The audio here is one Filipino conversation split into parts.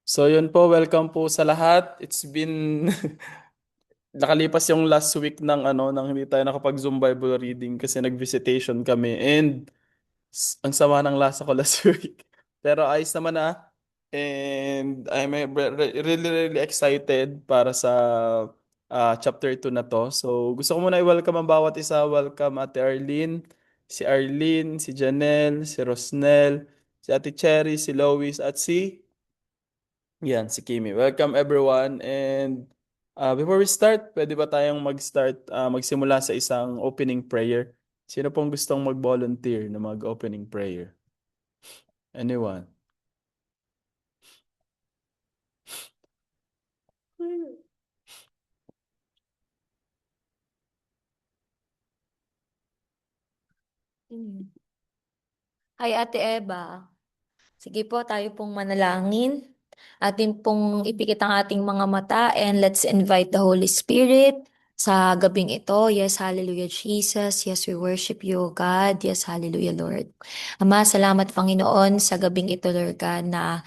So yun po, welcome po sa lahat. It's been nakalipas yung last week ng nang hindi tayo nakapag-Zoom Bible reading kasi nag-visitation kami and ang sama ng lasa ko last week. Pero ayos naman na. And I'm really really excited para sa chapter 2 na to. So gusto ko muna i-welcome ang bawat isa. Welcome Ate Arlene, si Janelle, si Rosnel, si Ate Cherry, si Lois at si Kimi. Welcome everyone. And before we start, pwede ba tayong magsimula sa isang opening prayer? Sino pong gustong mag-volunteer na mag-opening prayer? Anyone? Mm. Hi, Ate Eva. Sige po, tayo pong manalangin. Atin pong ipikit ang ating mga mata and let's invite the Holy Spirit sa gabing ito. Yes, hallelujah, Jesus. Yes, we worship you, God. Yes, hallelujah, Lord. Ama, salamat, Panginoon, sa gabing ito, Lord God, na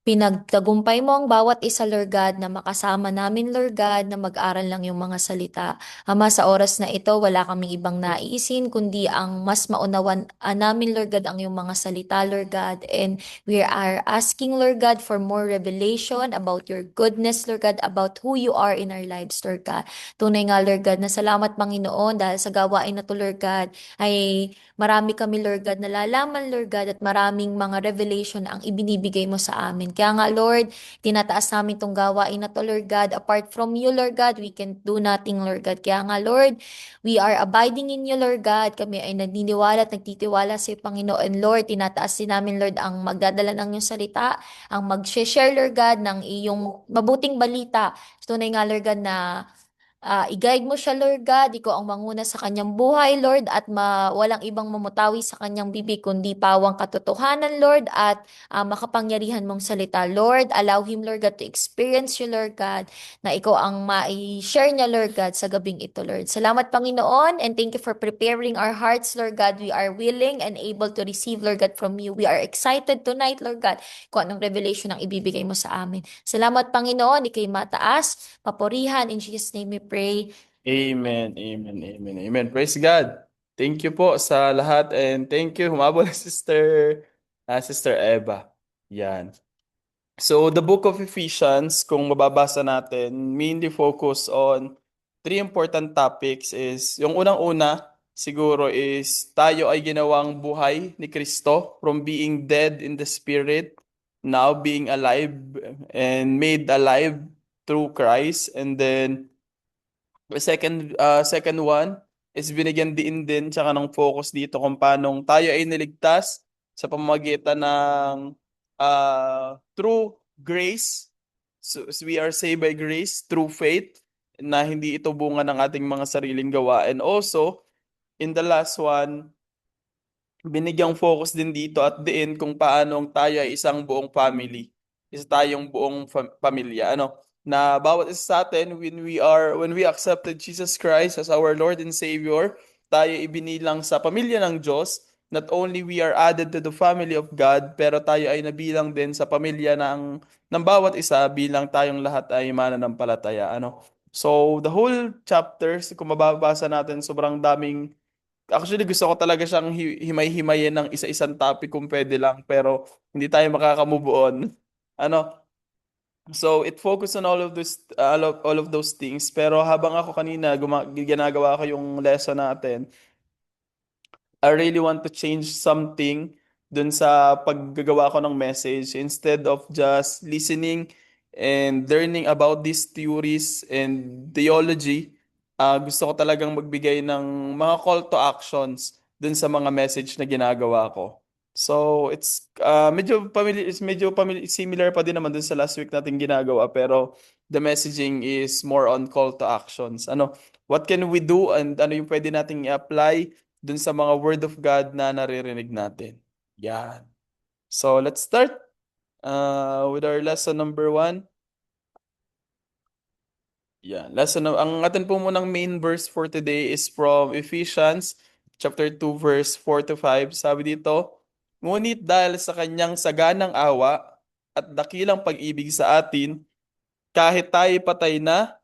pinagtagumpay mo ang bawat isa, Lord God, na makasama namin, Lord God, na mag-aral lang yung mga salita. Ama, sa oras na ito, wala kaming ibang naisin, kundi ang mas maunawan namin, Lord God, ang yung mga salita, Lord God. And we are asking, Lord God, for more revelation about your goodness, Lord God, about who you are in our lives, Lord God. Tunay nga, Lord God, na salamat, Panginoon, dahil sa gawain na to, Lord God, ay marami kami, Lord God, nalalaman, Lord God, at maraming mga revelation ang ibinibigay mo sa amin. Kaya nga, Lord, tinataas namin tong gawain na to, Lord God. Apart from you, Lord God, we can do nothing, Lord God. Kaya nga, Lord, we are abiding in you, Lord God. Kami ay naniniwala at nagtitiwala sa iyo, Panginoon. Lord, tinataas din namin, Lord, ang magdadala ng iyong salita, ang mag-share, Lord God, ng iyong mabuting balita. Tunay nga, Lord God, na i-guide mo siya, Lord God. Ikaw ang manguna sa kanyang buhay, Lord, at walang ibang mamutawi sa kanyang bibig, kundi pawang katotohanan, Lord, at makapangyarihan mong salita, Lord. Allow him, Lord God, to experience you, Lord God, na ikaw ang mai-share niya, Lord God, sa gabing ito, Lord. Salamat, Panginoon, and thank you for preparing our hearts, Lord God. We are willing and able to receive, Lord God, from you. We are excited tonight, Lord God, kung anong revelation ang ibibigay mo sa amin. Salamat, Panginoon, ikay mataas, papurihan. In Jesus' name we pray. Amen, amen, amen, amen. Praise God. Thank you po sa lahat and thank you. Humabol Sister Eva. Yan. So, the book of Ephesians, kung mababasa natin, mainly focus on three important topics is, yung unang-una, siguro is, tayo ay ginawang buhay ni Kristo from being dead in the spirit, now being alive and made alive through Christ. And then, the second one is binigyan din tsaka ng focus dito kung paano tayo ay niligtas sa pamamagitan ng through grace. So we are saved by grace through faith na hindi ito bunga ng ating mga sariling gawa. And also, in the last one, binigyang focus din dito at diin kung paano tayo ay isang buong family. Isa tayong buong pamilya. Na bawat isa sa atin when we accepted Jesus Christ as our Lord and Savior, tayo ibinilang sa pamilya ng Diyos. Not only we are added to the family of God, pero tayo ay nabilang din sa pamilya ng bawat isa bilang tayong lahat ay mananampalataya. So, the whole chapters, kung mababasa natin, sobrang daming. Actually, gusto ko talaga siyang himay-himayin ng isa-isang topic kung pwede lang, pero hindi tayo makaka-move on. Ano, so it focus on all of those things. Pero habang ako kanina ginagawa ko yung lesson natin, I really want to change something dun sa paggagawa ko ng message instead of just listening and learning about these theories and theology. Gusto ko talagang magbigay ng mga call to actions dun sa mga message na ginagawa ko. So it's medyo similar pa din naman dun sa last week natin ginagawa, pero the messaging is more on call to actions. What can we do and ano yung pwede nating i-apply dun sa mga word of God na naririnig natin. Yan. So, let's start with our lesson number 1. Yan. Ang atin po munang main verse for today is from Ephesians chapter 2 verse 4 to 5. Sabi dito, Ngunit dahil sa kanyang saganang awa at dakilang pag-ibig sa atin, kahit tayo patay na,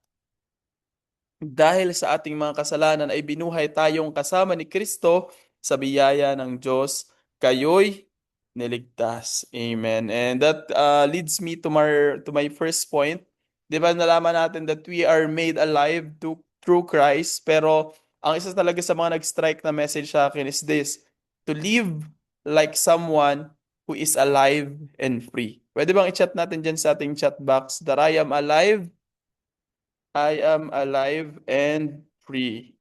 dahil sa ating mga kasalanan ay binuhay tayong kasama ni Kristo sa biyaya ng Diyos. Kayo'y niligtas. Amen. And that leads me to my first point. Di ba nalaman natin that we are made alive through Christ, pero ang isa talaga sa mga nag-strike na message sa akin is this: to live like someone who is alive and free. Pwede bang i-chat natin dyan sa ating chat box that I am alive and free.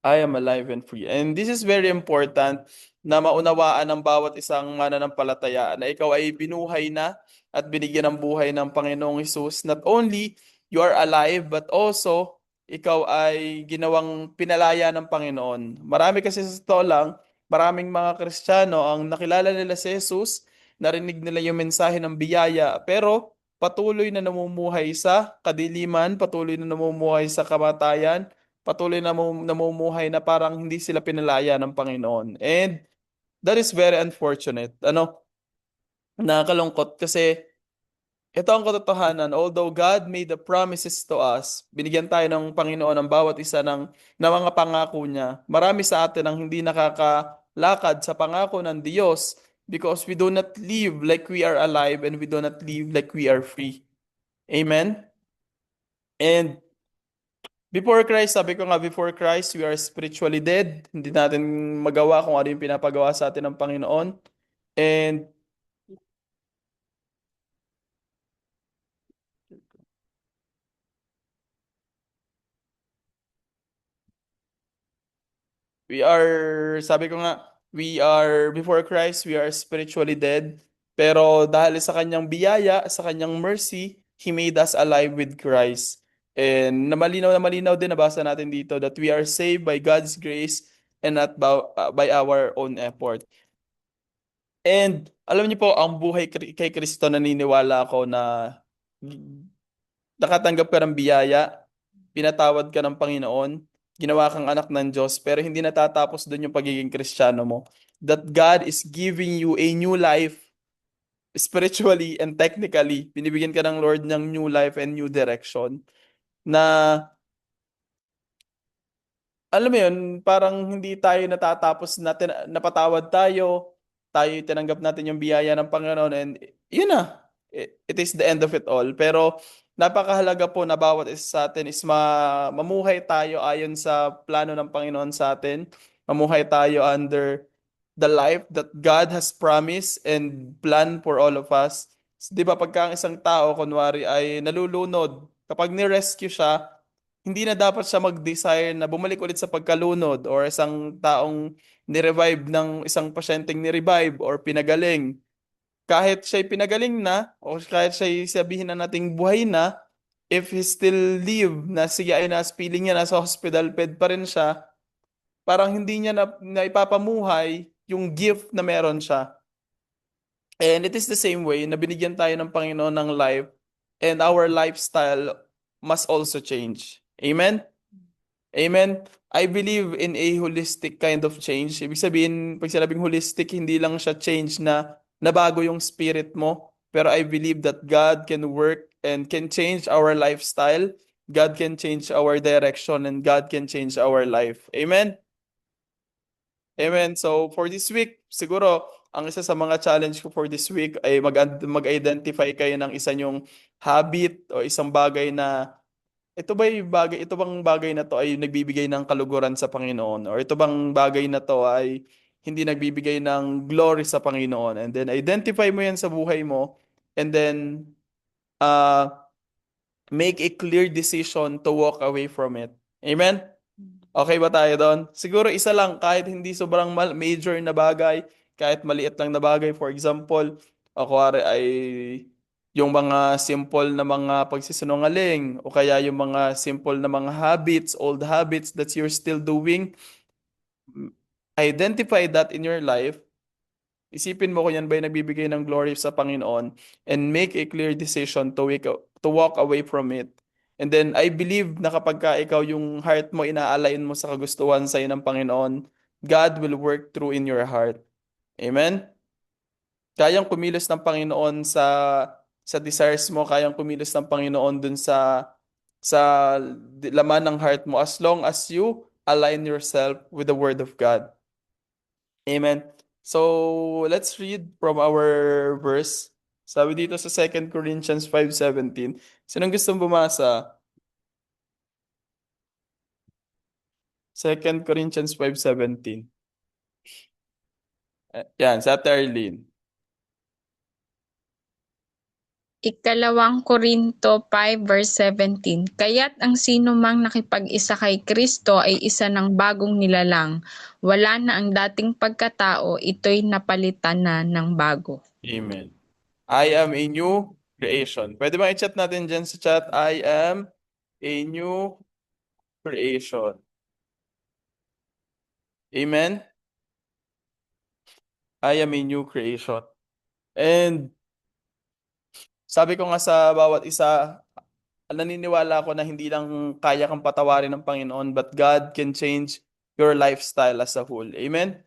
I am alive and free. And this is very important na maunawaan ng bawat isang mananampalataya na ikaw ay binuhay na at binigyan ng buhay ng Panginoong Hesus. Not only you are alive, but also ikaw ay ginawang pinalaya ng Panginoon. Marami kasi sa totoo lang, maraming mga Kristiyano ang nakilala nila si Jesus, narinig nila yung mensahe ng biyaya, pero patuloy na namumuhay sa kadiliman, patuloy na namumuhay sa kamatayan, patuloy na namumuhay na parang hindi sila pinalaya ng Panginoon. And that is very unfortunate. Nakakalungkot kasi ito ang katotohanan. Although God made the promises to us, binigyan tayo ng Panginoon ng bawat isa ng mga pangako niya. Marami sa atin ang hindi nakakalakad sa pangako ng Diyos because we do not live like we are alive and we do not live like we are free. Amen? And before Christ, sabi ko nga, before Christ, we are spiritually dead. Hindi natin magawa kung ano yung pinapagawa sa atin ng Panginoon. And sabi ko nga, before Christ, we are spiritually dead. Pero dahil sa kanyang biyaya, sa kanyang mercy, He made us alive with Christ. And na malinaw din, nabasa natin dito, that we are saved by God's grace and not by our own effort. And alam niyo po, ang buhay kay Kristo, naniniwala ako na nakatanggap ka ng biyaya, pinatawad ka ng Panginoon, ginawa kang anak ng Diyos, pero hindi natatapos doon yung pagiging Kristiyano mo. That God is giving you a new life spiritually and technically. Binibigyan ka ng Lord ng new life and new direction na alam mo yun, parang hindi tayo natatapos natin, napatawad tayo tinanggap natin yung biyaya ng Panginoon and yun na, it is the end of it all. Pero napakahalaga po na bawat isa sa atin is mamuhay tayo ayon sa plano ng Panginoon sa atin. Mamuhay tayo under the life that God has promised and planned for all of us. Di ba pagka ang isang tao, kunwari, ay nalulunod, kapag ni-rescue siya, hindi na dapat siya mag-desire na bumalik ulit sa pagkalunod or isang taong ni-revive ng isang pasyenteng ni-revive or pinagaling. Kahit siya'y pinagaling na o kahit siya'y sabihin na nating buhay na, if he still live na sige ay nasa feeling niya nasa hospital bed pa rin siya, parang hindi niya na ipapamuhay yung gift na meron siya. And it is the same way na binigyan tayo ng Panginoon ng life and our lifestyle must also change. Amen? Amen? I believe in a holistic kind of change. Ibig sabihin, pag sinabing holistic, hindi lang siya change na nabago yung spirit mo. Pero I believe that God can work and can change our lifestyle. God can change our direction and God can change our life. Amen? Amen. So for this week, siguro ang isa sa mga challenge ko for this week ay mag-identify kayo ng isa nyong habit o isang bagay na ito bang bagay na to ay nagbibigay ng kaluguran sa Panginoon or ito bang bagay na to ay hindi nagbibigay ng glory sa Panginoon, and then identify mo yan sa buhay mo, and then uh, make a clear decision to walk away from it. Amen? Okay ba tayo doon? Siguro isa lang, kahit hindi sobrang major na bagay, kahit maliit lang na bagay. For example, ako ay yung mga simple na mga pagsisinungaling o kaya yung mga simple na mga habits, old habits that you're still doing. Identify that in your life. Isipin mo kung yan ba yung nagbibigay ng glory sa Panginoon and make a clear decision to walk away from it. And then I believe na kapag ka ikaw yung heart mo ina-align mo sa kagustuhan sa'yo ng Panginoon, God will work through in your heart. Amen? Kayang kumilos ng Panginoon sa desires mo, kayang kumilos ng Panginoon dun sa laman ng heart mo as long as you align yourself with the word of God. Amen. So, let's read from our verse. Sabi dito sa 2 Corinthians 5:17. Sinong gustong bumasa? 2 Corinthians 5:17. Yan, sa Ate Arlene. Ikalawang Korinto 5 verse 17. Kaya't ang sino mang nakipag-isa kay Kristo ay isa ng bagong nilalang. Wala na ang dating pagkatao, ito'y napalitan na ng bago. Amen. I am a new creation. Pwede ba i-chat natin dyan sa chat? I am a new creation. Amen? I am a new creation. And sabi ko nga sa bawat isa, naniniwala ako na hindi lang kaya kang patawarin ng Panginoon, but God can change your lifestyle as a whole. Amen?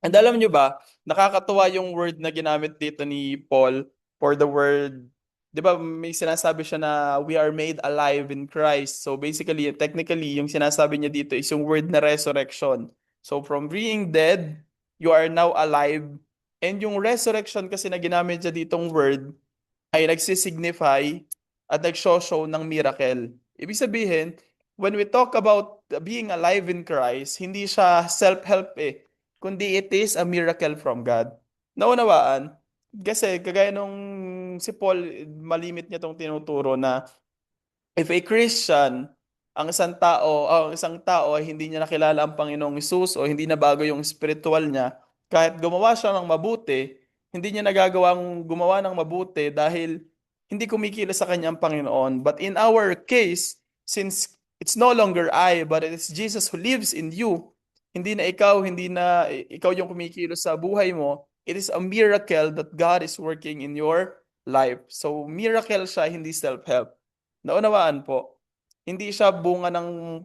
And alam nyo ba, nakakatuwa yung word na ginamit dito ni Paul for the word, di ba may sinasabi siya na we are made alive in Christ. So basically, technically, yung sinasabi niya dito is yung word na resurrection. So from being dead, you are now alive. And yung resurrection kasi na ginamit niya ditong word ay nagsisignify at nagsho-show ng miracle. Ibig sabihin, when we talk about being alive in Christ, hindi siya self-help kundi it is a miracle from God. Naunawaan? Kasi kagaya nung si Paul, malimit niya tong tinuturo na if a Christian, ang isang tao ay hindi niya nakilala ang Panginoong Hesus o hindi na bago yung spiritual niya, kahit gumawa siya ng mabuti, hindi niya nagagawang gumawa ng mabuti dahil hindi kumikilos sa kanya ang Panginoon. But in our case, since it's no longer I, but it is Jesus who lives in you, hindi na ikaw yung kumikilos sa buhay mo, it is a miracle that God is working in your life. So miracle siya, hindi self-help. Naunawaan po. Hindi siya bunga ng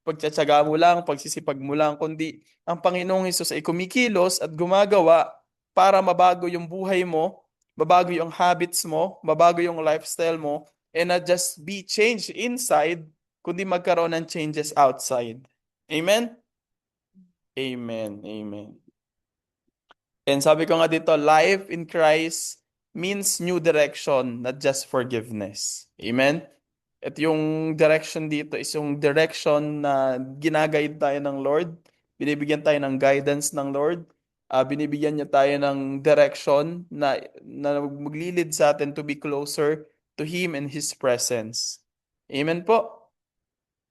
pagtsatsaga mo lang, pagsisipag mo lang, kundi ang Panginoong Hesus ay kumikilos at gumagawa para mabago yung buhay mo, mabago yung habits mo, mabago yung lifestyle mo, and not just be changed inside, kundi magkaroon ng changes outside. Amen? Amen. Amen. And sabi ko nga dito, life in Christ means new direction, not just forgiveness. Amen? At yung direction dito is yung direction na ginaguide tayo ng Lord. Binibigyan tayo ng guidance ng Lord. Binibigyan niya tayo ng direction na maglilid sa atin to be closer to Him and His presence. Amen po?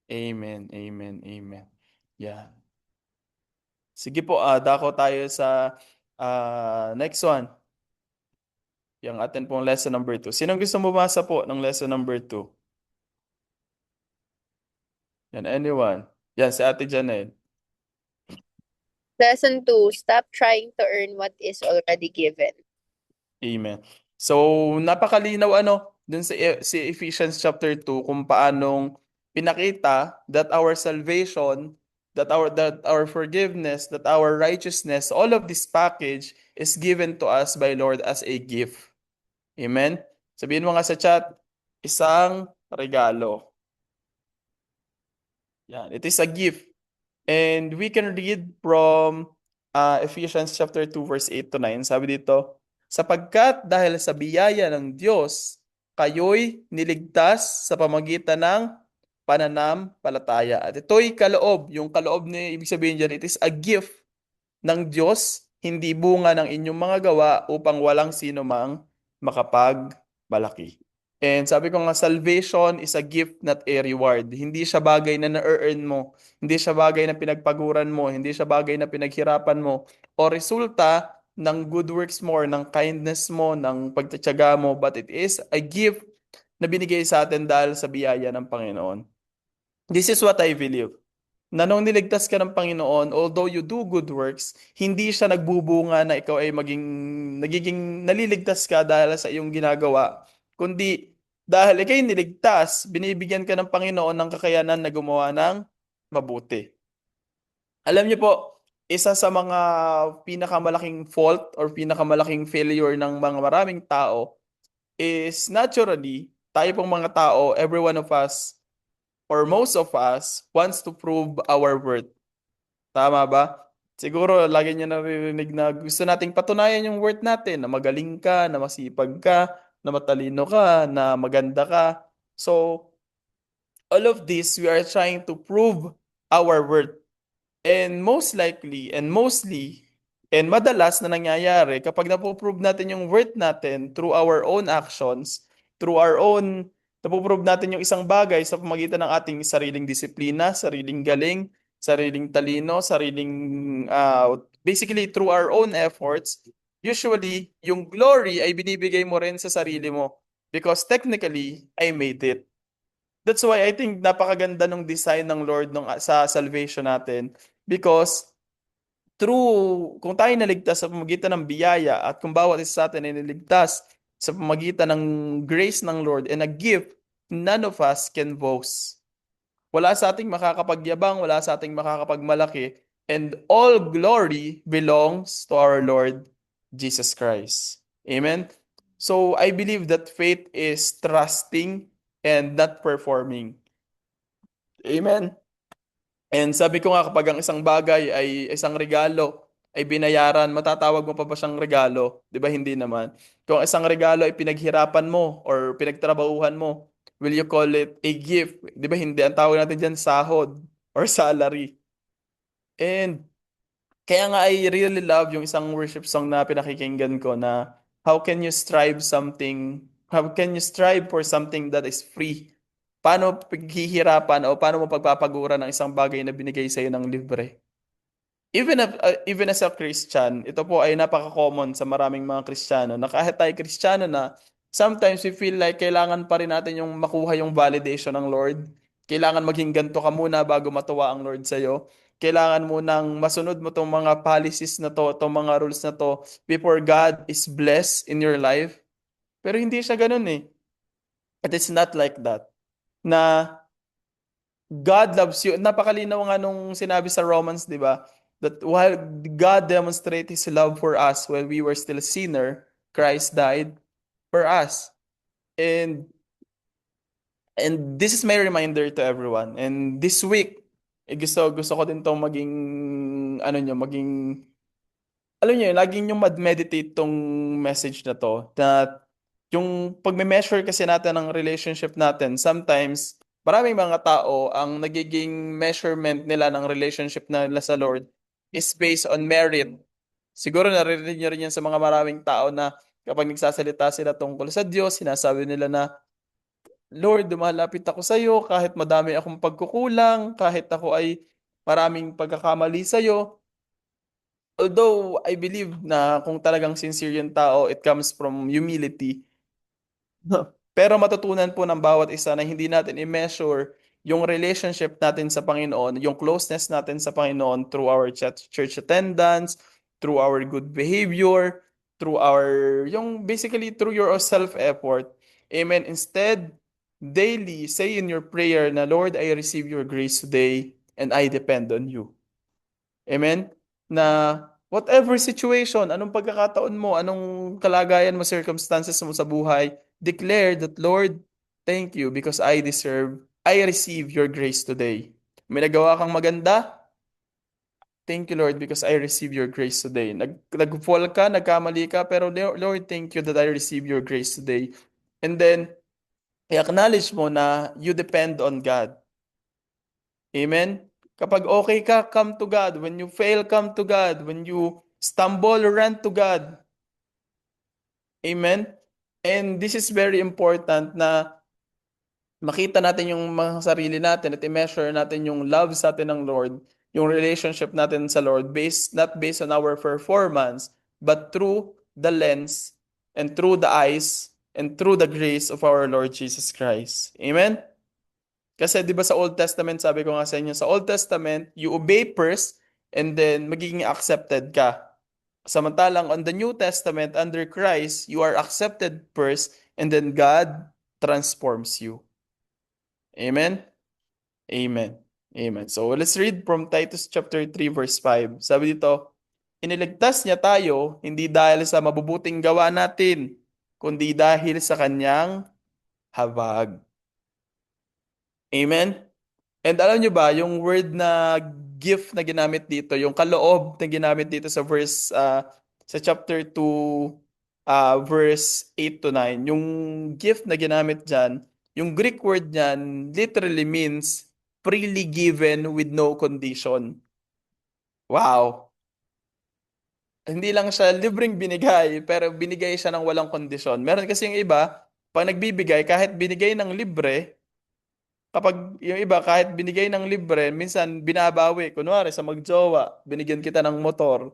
Amen, amen, amen. Yeah. Sige po, dako tayo sa next one. Yung atin pong lesson number 2. Sinong gusto bumasa po ng lesson number 2? Yan, anyone? Yan, si Ate Janelle. Lesson 2, stop trying to earn what is already given. Amen. So, napakalinaw dun si Ephesians chapter 2 kung paanong pinakita that our salvation, that our forgiveness, that our righteousness, all of this package is given to us by Lord as a gift. Amen? Sabihin mo nga sa chat, isang regalo. Yan, it is a gift. And we can read from Ephesians chapter 2 verse 8 to 9. Sabi dito, sapagkat dahil sa biyaya ng Diyos, kayo'y niligtas sa pamagitan ng pananampalataya. At ito'y kaloob. Yung kaloob ni ibig sabihin dyan, it is a gift ng Diyos, hindi bunga ng inyong mga gawa upang walang sino mang makapagmalaki. And sabi ko nga, salvation is a gift, not a reward. Hindi siya bagay na na-earn mo. Hindi siya bagay na pinagpaguran mo. Hindi siya bagay na pinaghirapan mo. O resulta ng good works mo, ng kindness mo, ng pagtatyaga mo. But it is a gift na binigay sa atin dahil sa biyaya ng Panginoon. This is what I believe. Na nung niligtas ka ng Panginoon, although you do good works, hindi siya nagbubunga na ikaw ay nagiging naliligtas ka dahil sa iyong ginagawa, kundi Dahil ikay niligtas, binibigyan ka ng Panginoon ng kakayanan na gumawa ng mabuti. Alam niyo po, isa sa mga pinakamalaking fault or pinakamalaking failure ng mga maraming tao is naturally, tayo pong mga tao, every one of us or most of us wants to prove our worth. Tama ba? Siguro lagi niyo naririnig na gusto nating patunayan yung worth natin, na magaling ka, na masipag ka, na matalino ka, na maganda ka. So, all of this, we are trying to prove our worth. And most likely, and mostly, and madalas na nangyayari, kapag napoprove natin yung worth natin through our own actions, through our own, napoprove natin yung isang bagay sa pamagitan ng ating sariling disiplina, sariling galing, sariling talino, basically through our own efforts, usually, yung glory ay binibigay mo rin sa sarili mo. Because technically, I made it. That's why I think napakaganda ng design ng Lord sa salvation natin. Because kung tayo naligtas sa pamagitan ng biyaya at kung bawat isa sa atin ay naligtas sa pamagitan ng grace ng Lord and a gift, none of us can boast. Wala sa ating makakapagyabang, wala sa ating makakapagmalaki, and all glory belongs to our Lord Jesus Christ. Amen? So, I believe that faith is trusting and not performing. Amen? And sabi ko nga, kapag ang isang bagay ay isang regalo, ay binayaran, matatawag mo pa ba siyang regalo? Di ba hindi naman? Kung ang isang regalo ay pinaghirapan mo or pinagtrabahuhan mo, will you call it a gift? Di ba hindi? Ang tawag natin dyan sahod or salary. And kaya nga I really love yung isang worship song na pinakikinggan ko na how can you strive for something that is free? Paano paghihirapan o paano mo pagpapagura ng isang bagay na binigay sa iyo ng libre? Even as a Christian, ito po ay napaka-common sa maraming mga Kristiyano na kahit tayo Kristiyano na, sometimes we feel like kailangan pa rin natin yung makuha yung validation ng Lord. Kailangan maging ganito ka muna bago matuwa ang Lord sa'yo. Kailangan mo nang masunod mo tong mga policies na to, tong mga rules na to before God is blessed in your life. Pero hindi siya ganun eh. It is not like that. Na God loves you. Napakalinaw nga nung sinabi sa Romans, di ba? That while God demonstrated His love for us while we were still a sinner, Christ died for us. And this is my reminder to everyone. And this week, gusto ko din tong alam niyo, laging yung meditate tong message na to, that yung pagme-measure kasi natin ng relationship natin, sometimes, maraming mga tao, ang nagiging measurement nila ng relationship nila sa Lord is based on merit. Siguro naririnig niyo rin yan sa mga maraming tao na kapag nagsasalita sila tungkol sa Diyos, sinasabi nila na, Lord, dumalapit ako sa iyo kahit madami akong pagkukulang, kahit ako ay maraming pagkakamali sa iyo. Although I believe na kung talagang sincere yung tao, it comes from humility. Pero matutunan po ng bawat isa na hindi natin i-measure yung relationship natin sa Panginoon, yung closeness natin sa Panginoon through our church attendance, through our good behavior, basically through your self-effort. Amen. Instead, daily say in your prayer na, Lord, I receive your grace today and I depend on you. Amen? Na whatever situation, anong pagkakataon mo, anong kalagayan mo, circumstances mo sa buhay, declare that, Lord, thank you because I receive your grace today. May nagawa kang maganda, thank you, Lord, because I receive your grace today. Nag-fall ka, nagkamali ka, pero Lord, thank you that I receive your grace today. And then, i-acknowledge mo na you depend on God. Amen? Kapag okay ka, come to God. When you fail, come to God. When you stumble, run to God. Amen? And this is very important na makita natin yung mga sarili natin at i-measure natin yung love sa atin ng Lord, yung relationship natin sa Lord, not based on our performance, but through the lens and through the eyes and through the grace of our Lord Jesus Christ. Amen? Kasi 'di ba sa Old Testament, sabi ko nga sa inyo, sa Old Testament, you obey first and then magiging accepted ka. Samantalang on the New Testament, under Christ, you are accepted first and then God transforms you. Amen? Amen. Amen. So let's read from Titus chapter 3 verse 5. Sabi dito, iniligtas niya tayo hindi dahil sa mabubuting gawa natin, kundi dahil sa kanyang habag. Amen? And alam nyo ba, yung word na gift na ginamit dito, yung kaloob na ginamit dito sa sa chapter 2, verse 8 to 9, yung gift na ginamit dyan, yung Greek word niyan literally means freely given with no condition. Wow! Hindi lang siya libreng binigay, pero binigay siya ng walang kondisyon. Meron kasi yung iba, pag nagbibigay, kahit binigay ng libre, kapag yung iba kahit binigay ng libre, minsan binabawi. Kunwari sa magjowa, binigyan kita ng motor.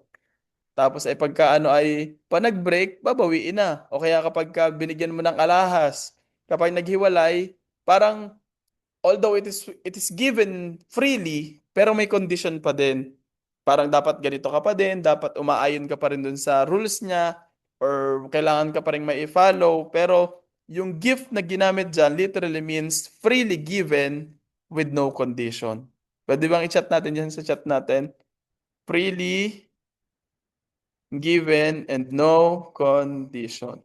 Tapos ay pagka ano ay pa nag-break, babawiin na. O kaya kapag binigyan mo ng alahas, kapag naghiwalay, parang although it is given freely, pero may condition pa din. Parang dapat ganito ka pa din, dapat umaayon ka pa rin dun sa rules niya, or kailangan ka pa rin mai-follow. Pero yung gift na ginamit dyan literally means freely given with no condition. Pwede bang i-chat natin dyan sa chat natin? Freely given and no condition.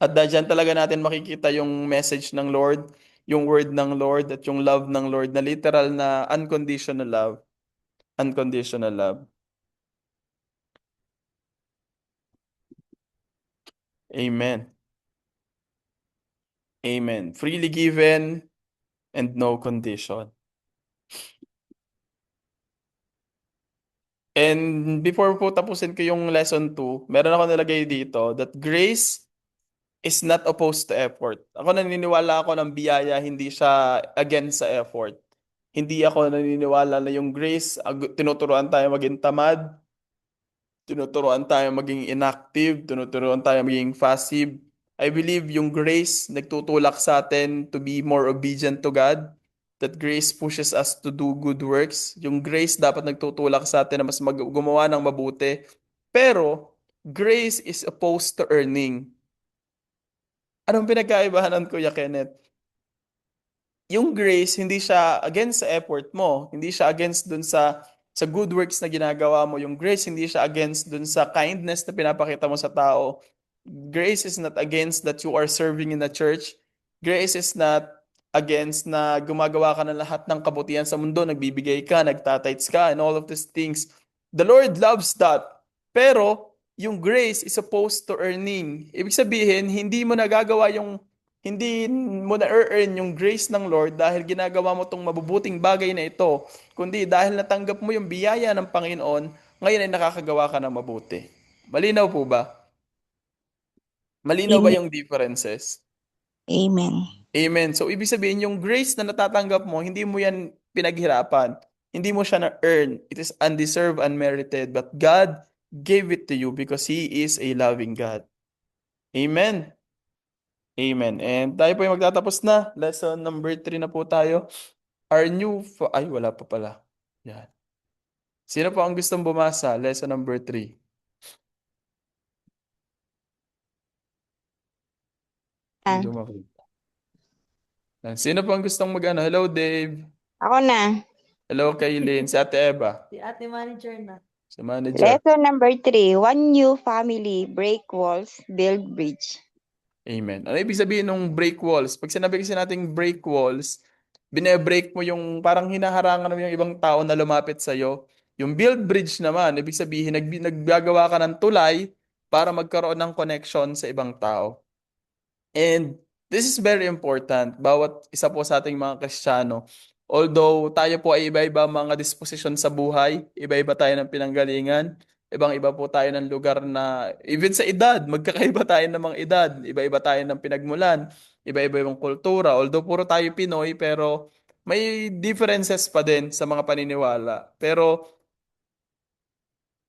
At dyan talaga natin makikita yung message ng Lord, yung word ng Lord, at yung love ng Lord na literal na unconditional love. Unconditional love. Amen. Amen. Freely given and no condition. And before po tapusin ko yung lesson 2, meron ako nilagay dito that grace is not opposed to effort. Ako naniniwala ako ng biyaya, hindi siya against sa effort. Hindi ako naniniwala na yung grace, tinuturuan tayo maging tamad, tinuturuan tayo maging inactive, tinuturuan tayo maging passive. I believe yung grace nagtutulak sa atin to be more obedient to God. That grace pushes us to do good works. Yung grace dapat nagtutulak sa atin na mas gumawa ng mabuti. Pero, grace is opposed to earning. Anong pinagkaibahan, Kuya Kenneth? Yung grace, hindi siya against sa effort mo. Hindi siya against dun sa good works na ginagawa mo. Yung grace, hindi siya against dun sa kindness na pinapakita mo sa tao. Grace is not against that you are serving in the church. Grace is not against na gumagawa ka ng lahat ng kabutihan sa mundo, nagbibigay ka, nagtatites ka, and all of these things. The Lord loves that. Pero, yung grace is opposed to earning. Ibig sabihin, hindi mo na-earn yung grace ng Lord dahil ginagawa mo tong mabubuting bagay na ito, kundi dahil natanggap mo yung biyaya ng Panginoon, ngayon ay nakakagawa ka ng mabuti. Malinaw po ba? Malinaw ba Amen. yung differences? Amen. Amen. So, ibig sabihin, yung grace na natatanggap mo, hindi mo yan pinaghirapan. Hindi mo siya na-earn. It is undeserved, unmerited. But God gave it to you because He is a loving God. Amen. Amen. And tayo po yung magtatapos na. Lesson number 3 na po tayo. Ay, wala pa pala. Yan. Sino po ang gustong bumasa? Lesson number 3. Hindi Ah, makita. Yan. Sino po ang gustong mag-ano? Hello, Dave. Ako na. Hello, Kaylin. Si Ate Eva. Si ate manager na. Si manager. Lesson number 3. One new family. Break walls. Build bridge. Amen. Ano ibig sabihin ng break walls? Pag sinabi kasi nating break walls, bine-break mo yung parang hinaharangan mo yung ibang tao na lumapit sa'yo. Yung build bridge naman, ibig sabihin naggagawa ka ng tulay para magkaroon ng connection sa ibang tao. And this is very important. Bawat isa po sa ating mga Kristiyano, although tayo po ay iba-iba mga disposisyon sa buhay, iba-iba tayo ng pinanggalingan, ibang-iba po tayo ng lugar na, even sa edad, magkakaiba tayo ng mga edad, iba-iba tayo ng pinagmulan, iba-iba yung kultura. Although puro tayo Pinoy, pero may differences pa din sa mga paniniwala. Pero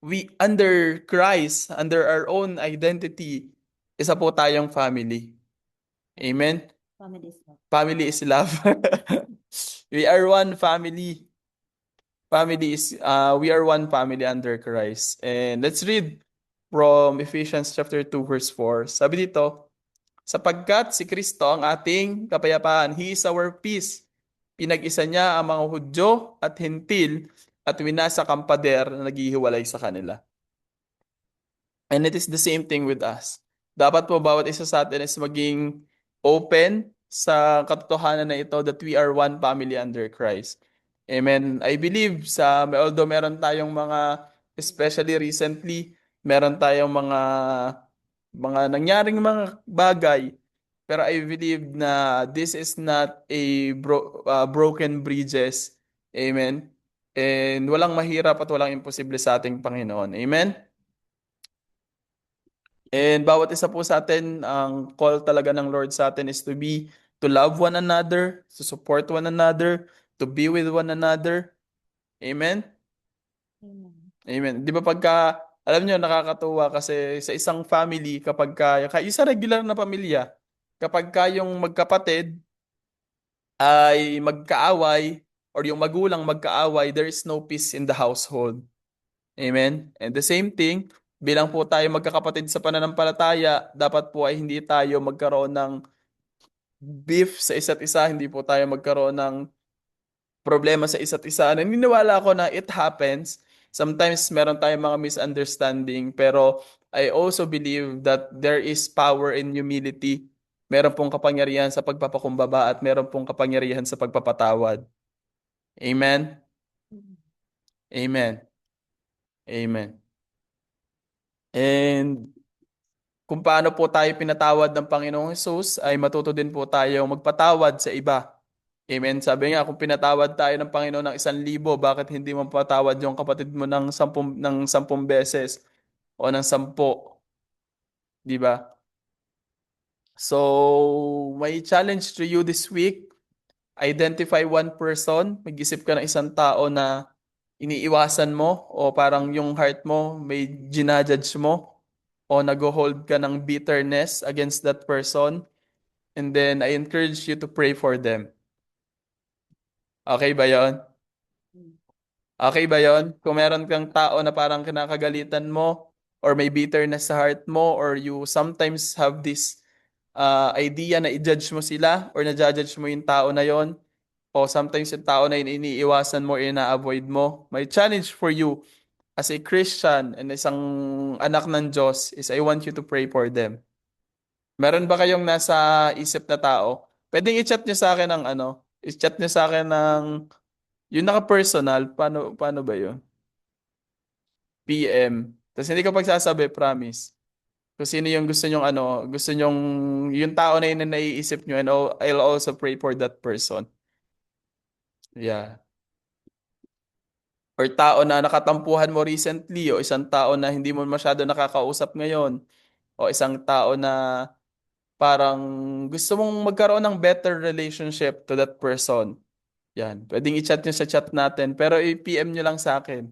we, under Christ, under our own identity, isa po tayong family. Amen? Family is love. We are one family. We are one family under Christ. And let's read from Ephesians chapter 2 verse 4. Sabi dito, Sapagkat si Kristo ang ating kapayapaan. He is our peace. Pinag-isa niya ang mga Hudyo at Hentil at winasak ang pader na naghihiwalay sa kanila. And it is the same thing with us. Dapat po bawat isa sa atin is maging open sa katotohanan na ito that we are one family under Christ. Amen. I believe although meron tayong mga, especially recently, meron tayong mga nangyaring mga bagay, pero I believe na this is not broken bridges. Amen. And walang mahirap at walang imposible sa ating Panginoon. Amen. And bawat isa po sa atin, ang call talaga ng Lord sa atin is to love one another, to support one another, to be with one another. Amen? Amen. Di ba alam nyo, nakakatuwa kasi sa isang family, yung sa regular na pamilya, kapag yung magkapatid ay magkaaway, or yung magulang magkaaway, there is no peace in the household. Amen? And the same thing, bilang po tayo magkakapatid sa pananampalataya, dapat po ay hindi tayo magkaroon ng beef sa isa't isa, hindi po tayo magkaroon ng problema sa isa't isa. Naniniwala ako na it happens. Sometimes meron tayong mga misunderstanding, pero I also believe that there is power in humility. Meron pong kapangyarihan sa pagpapakumbaba at meron pong kapangyarihan sa pagpapatawad. Amen? Amen. Amen. And kung paano po tayo pinatawad ng Panginoong Hesus, ay matuto din po tayo magpatawad sa iba. Amen. Sabi nga, kung pinatawad tayo ng Panginoon ng 1,000, bakit hindi mo patawad yung kapatid mo ng 10 beses o ng 10? Di ba? So, may challenge to you this week. Identify one person. Mag-isip ka ng isang tao na iniiwasan mo o parang yung heart mo may ginajudge mo o nag-hold ka ng bitterness against that person. And then, I encourage you to pray for them. Okay ba yon? Okay ba yon? Kung meron kang tao na parang kinakagalitan mo or may bitterness sa heart mo or you sometimes have this idea na i-judge mo sila or na-judge mo yung tao na yon o sometimes yung tao na yun iniiwasan mo, ina-avoid mo, my challenge for you as a Christian and isang anak ng Diyos is I want you to pray for them. Meron ba kayong nasa isip na tao? Pwedeng i-chat nyo sa akin ng i-chat nyo sa akin ng yung naka-personal, paano ba yun? PM. Tapos hindi ko pagsasabi, promise. Kung sino yung gusto nyong, yung tao na yun na naiisip nyo, and I'll also pray for that person. Yeah. Or tao na nakatampuhan mo recently, o isang tao na hindi mo masyado nakakausap ngayon, o isang tao na parang gusto mong magkaroon ng better relationship to that person. Yan. Pwedeng i-chat nyo sa chat natin, pero i-PM nyo lang sa akin.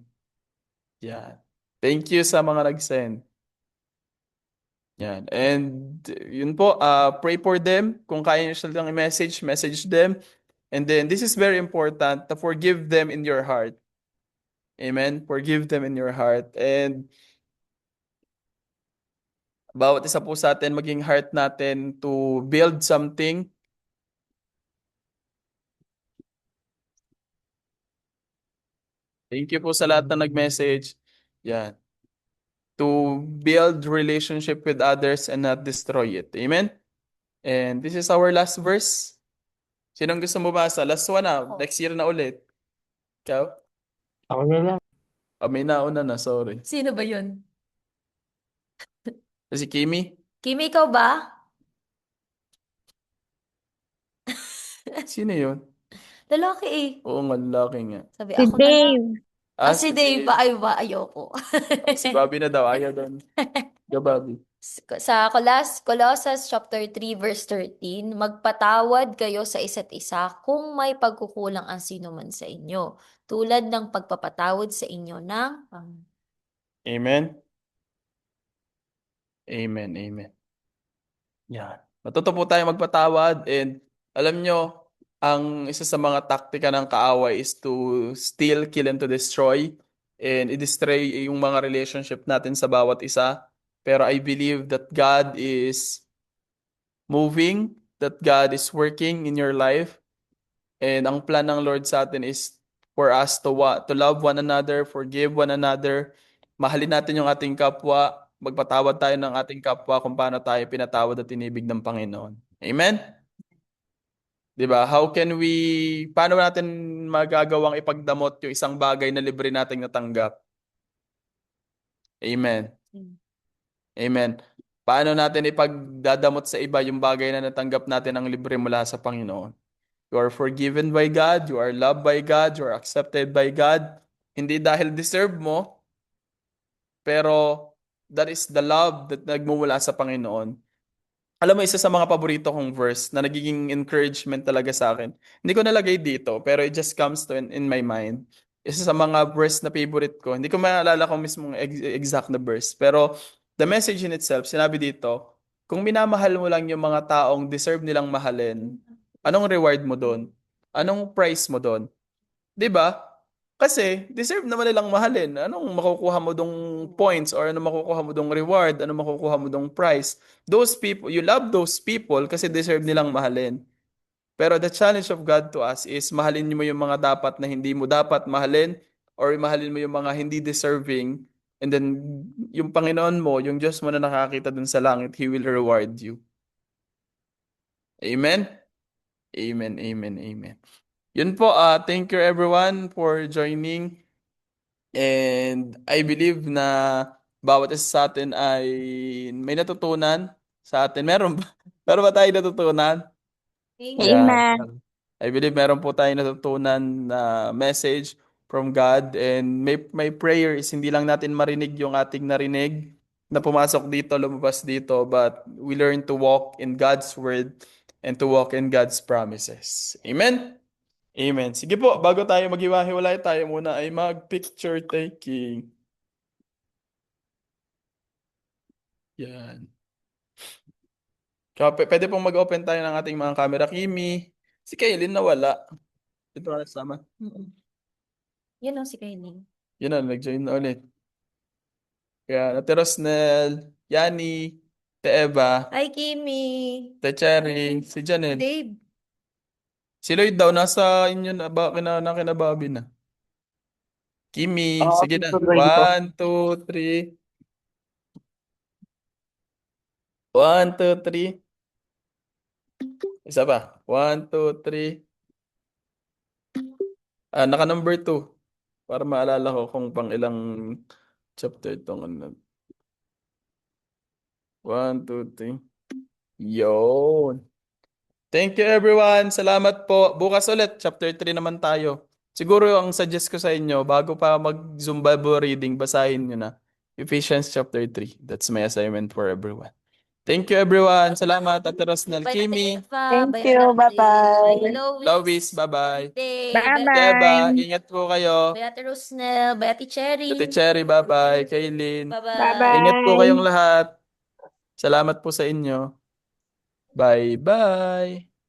Yan. Thank you sa mga nag-send. Yan. And yun po, pray for them. Kung kaya nyo silang i-message, message them. And then, this is very important, to forgive them in your heart. Amen? Forgive them in your heart. And bawat isa po sa atin, maging heart natin to build something. Thank you po sa lahat na nag-message. Yan. To build relationship with others and not destroy it. Amen? And this is our last verse. Sinong gusto mo basa? Last one na. Next year na ulit. Ikaw? Ako na lang. May nauna na, sorry. Sino ba yun? Si Kimi? Kimi, ikaw ba? Sino yun? Lalaki eh. Oo nga, lalaki nga. Sabi, Si ako na lang. Dave. Si Dave ba? Ay ba? Ayoko. Si Bobby na daw. Ayaw doon. Go, Bobby. Sa Colossus chapter 3 verse 13, magpatawad kayo sa isa't isa kung may pagkukulang ang sino man sa inyo, tulad ng pagpapatawad sa inyo ng Amen? Amen, amen. Yan. Matuto po tayo magpatawad, and alam nyo, ang isa sa mga taktika ng kaaway is to steal, kill, and to destroy, and i-destroy yung mga relationship natin sa bawat isa. Pero I believe that God is moving, that God is working in your life. And ang plan ng Lord sa atin is for us to love one another, forgive one another, mahalin natin yung ating kapwa, magpatawad tayo ng ating kapwa kung paano tayo pinatawad at tinibig ng Panginoon. Amen? 'Di ba? Paano natin magagawang ipagdamot yung isang bagay na libre nating natanggap? Amen. Amen. Paano natin ipagdadamot sa iba yung bagay na natanggap natin ang libre mula sa Panginoon? You are forgiven by God, you are loved by God, you are accepted by God. Hindi dahil deserve mo, pero that is the love that nagmumula sa Panginoon. Alam mo, isa sa mga paborito kong verse na nagiging encouragement talaga sa akin. Hindi ko nalagay dito, pero it just comes to in my mind. Isa sa mga verse na favorite ko. Hindi ko maalala kung mismong exact na verse. Pero the message in itself, sinabi dito, kung minamahal mo lang yung mga taong deserve nilang mahalin, anong reward mo doon? Anong price mo doon? 'Di ba? Kasi deserve naman nilang mahalin. Anong makukuha mo dong points or anong makukuha mo dong reward? Anong makukuha mo dong prize? Those people, you love those people kasi deserve nilang mahalin. Pero the challenge of God to us is mahalin mo yung mga dapat na hindi mo dapat mahalin or mahalin mo yung mga hindi deserving. And then yung Panginoon mo, yung Diyos mo na nakakita dun sa langit, He will reward you. Amen? Amen, amen, amen. Yun po, thank you everyone for joining. And I believe na bawat isa sa atin ay may natutunan sa atin. Meron ba? Meron ba tayo natutunan? Yeah. Amen. I believe meron po tayong natutunan na message from God. And my prayer is hindi lang natin marinig yung ating narinig na pumasok dito, lumabas dito, but we learn to walk in God's word and to walk in God's promises. Amen? Amen. Sige po, bago tayo maghiwa-hiwalay, tayo muna ay mag-picture taking. Yan. Kaya pwede pong mag-open tayo ng ating mga camera. Kimi, si Kaylin nawala. Ito na sama. Yan o si Kylie. Yun na, nag-join na ulit. Kaya Ate Rosnel, Yani, Te Eva, Hi, Kimi. Te Cherry, si Janel. Dave. Si Lloyd daw, nasa inyo na ba, kinababi na. Kimi, sige na. 1, 2, 3. 1, 2, 3. Isa pa. 1, 2, 3. Naka number 2. Para maalala ko kung pang ilang chapter itong ano. 1, 2, 3. Yun. Thank you everyone. Salamat po. Bukas ulit, chapter 3 naman tayo. Siguro ang suggest ko sa inyo, bago pa mag-Zoom Bible reading, basahin nyo na. Ephesians chapter 3. That's my assignment for everyone. Thank you everyone. Salamat, Ate Rosnel, Bye, Ate Kimi, Eva. Thank Bye, you. Ate Bye-bye. Lois, bye-bye. Dave. Eva, Bye-bye. ingat po kayo. Bye, Ate Rosnel. Bye, Ate Cherry. Ate Cherry, bye-bye. Kaylin, Bye-bye. ingat po Bye. kayong lahat. Salamat po sa inyo. Bye-bye.